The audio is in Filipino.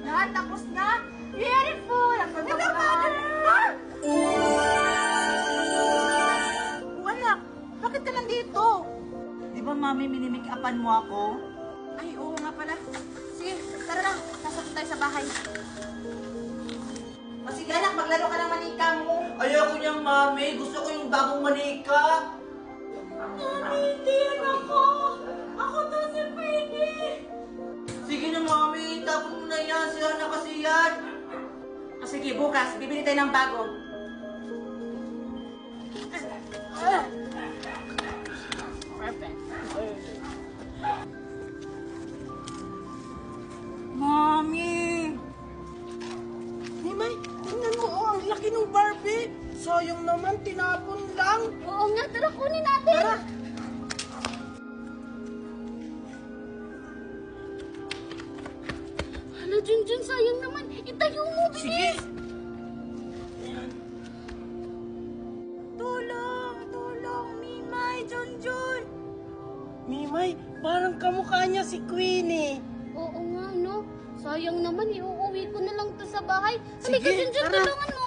na, tapos na. Beautiful! Ang ganda mo naman. Anak, bakit ka nandito? Di ba, Mami, minimake-upan mo ako? Ay, oo nga pala. Sige, tara na. Pasok tayo sa bahay. O sige anak, maglaro ka ng manika mo. Ayoko niyang, Mami. Gusto ko yung bagong manika. Mami, hindi yan ako. Ako to si Freddy. Sige na, Mami. Tapos mo na yan. Sila na kasi yan. O sige, bukas, bibili tayo ng bago. Perfect. Mami! Himay, tingnan mo, oh, ang laki ng Barbie. Sayang naman, tinapon lang. Oo nga, tara kunin natin. Tara. Hala, Junjun, sayang naman. Itayo mo, bilis. Sige. Tulong, tulong, Mimay, Junjun. Mimay, parang kamukha niya si Queenie. Oo nga, no? Sayang naman, iuuwi ko na lang to sa bahay. Halika, Sige, Junjun, tara. tulungan mo